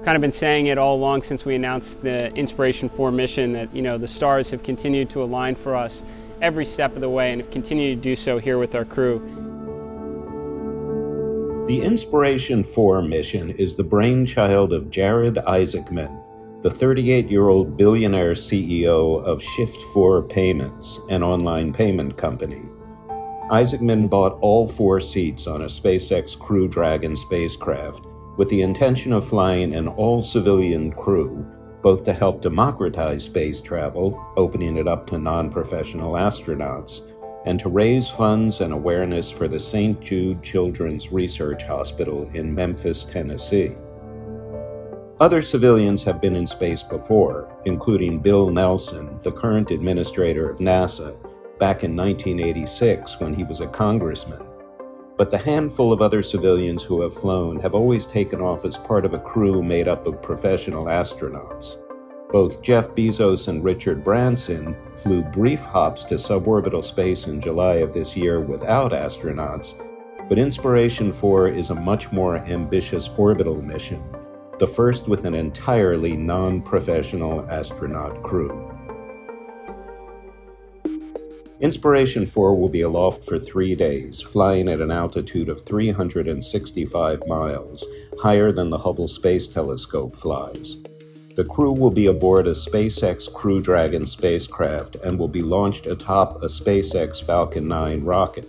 Kind of been saying it all along since we announced the Inspiration4 mission that, the stars have continued to align for us every step of the way and have continued to do so here with our crew. The Inspiration4 mission is the brainchild of Jared Isaacman, the 38-year-old billionaire CEO of Shift4 Payments, an online payment company. Isaacman bought all 4 seats on a SpaceX Crew Dragon spacecraft with the intention of flying an all-civilian crew, both to help democratize space travel, opening it up to non-professional astronauts, and to raise funds and awareness for the St. Jude Children's Research Hospital in Memphis, Tennessee. Other civilians have been in space before, including Bill Nelson, the current administrator of NASA, back in 1986 when he was a congressman. But the handful of other civilians who have flown have always taken off as part of a crew made up of professional astronauts. Both Jeff Bezos and Richard Branson flew brief hops to suborbital space in July of this year without astronauts, but Inspiration4 is a much more ambitious orbital mission, the first with an entirely non-professional astronaut crew. Inspiration4 will be aloft for 3 days, flying at an altitude of 365 miles, higher than the Hubble Space Telescope flies. The crew will be aboard a SpaceX Crew Dragon spacecraft and will be launched atop a SpaceX Falcon 9 rocket.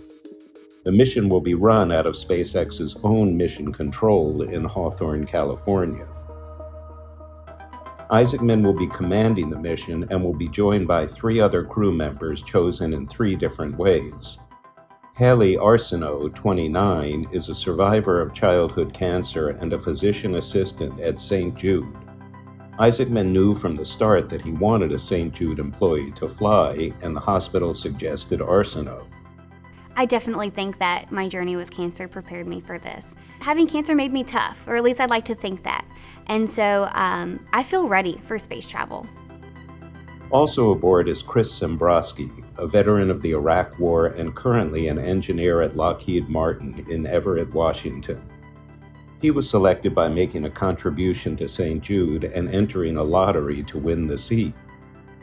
The mission will be run out of SpaceX's own mission control in Hawthorne, California. Isaacman will be commanding the mission and will be joined by 3 other crew members chosen in 3 different ways. Haley Arsenault, 29, is a survivor of childhood cancer and a physician assistant at St. Jude. Isaacman knew from the start that he wanted a St. Jude employee to fly, and the hospital suggested Arsenault. I definitely think that my journey with cancer prepared me for this. Having cancer made me tough, or at least I'd like to think that. And so I feel ready for space travel. Also aboard is Chris Zembrowski, a veteran of the Iraq War and currently an engineer at Lockheed Martin in Everett, Washington. He was selected by making a contribution to St. Jude and entering a lottery to win the seat.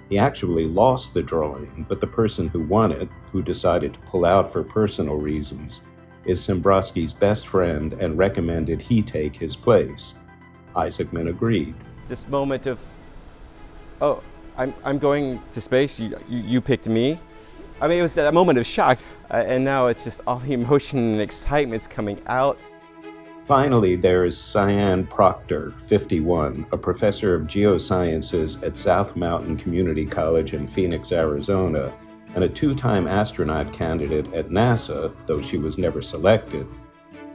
He actually lost the drawing, but the person who won it, who decided to pull out for personal reasons, is Zembrowski's best friend and recommended he take his place. Isaacman agreed. This moment of, oh, I'm going to space, you picked me. I mean, it was a moment of shock, and now it's just all the emotion and excitement's coming out. Finally, there is Cyan Proctor, 51, a professor of geosciences at South Mountain Community College in Phoenix, Arizona, and a 2-time astronaut candidate at NASA, though she was never selected.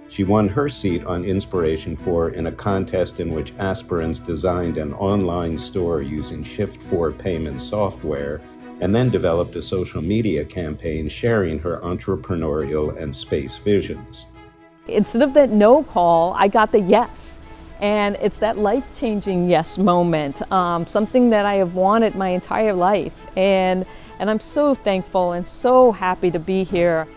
She won her seat on Inspiration4 in a contest in which aspirants designed an online store using Shift4 payment software and then developed a social media campaign sharing her entrepreneurial and space visions. Instead of that no call, I got the yes. And it's that life-changing yes moment, something that I have wanted my entire life. And I'm so thankful and so happy to be here.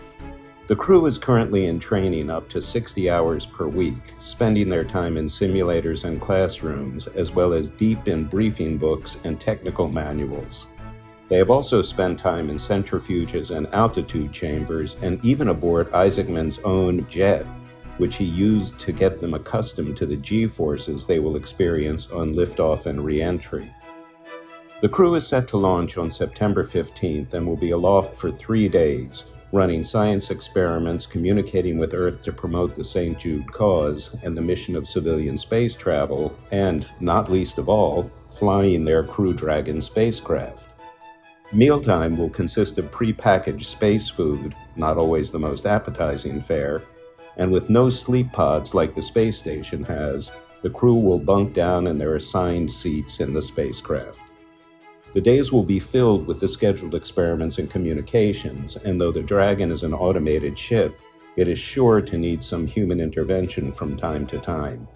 The crew is currently in training up to 60 hours per week, spending their time in simulators and classrooms, as well as deep in briefing books and technical manuals. They have also spent time in centrifuges and altitude chambers, and even aboard Isaacman's own jet, which he used to get them accustomed to the G-forces they will experience on liftoff and re-entry. The crew is set to launch on September 15th and will be aloft for 3 days, running science experiments, communicating with Earth to promote the St. Jude cause and the mission of civilian space travel, and, not least of all, flying their Crew Dragon spacecraft. Mealtime will consist of pre-packaged space food, not always the most appetizing fare, and with no sleep pods like the space station has, the crew will bunk down in their assigned seats in the spacecraft. The days will be filled with the scheduled experiments and communications, and though the Dragon is an automated ship, it is sure to need some human intervention from time to time.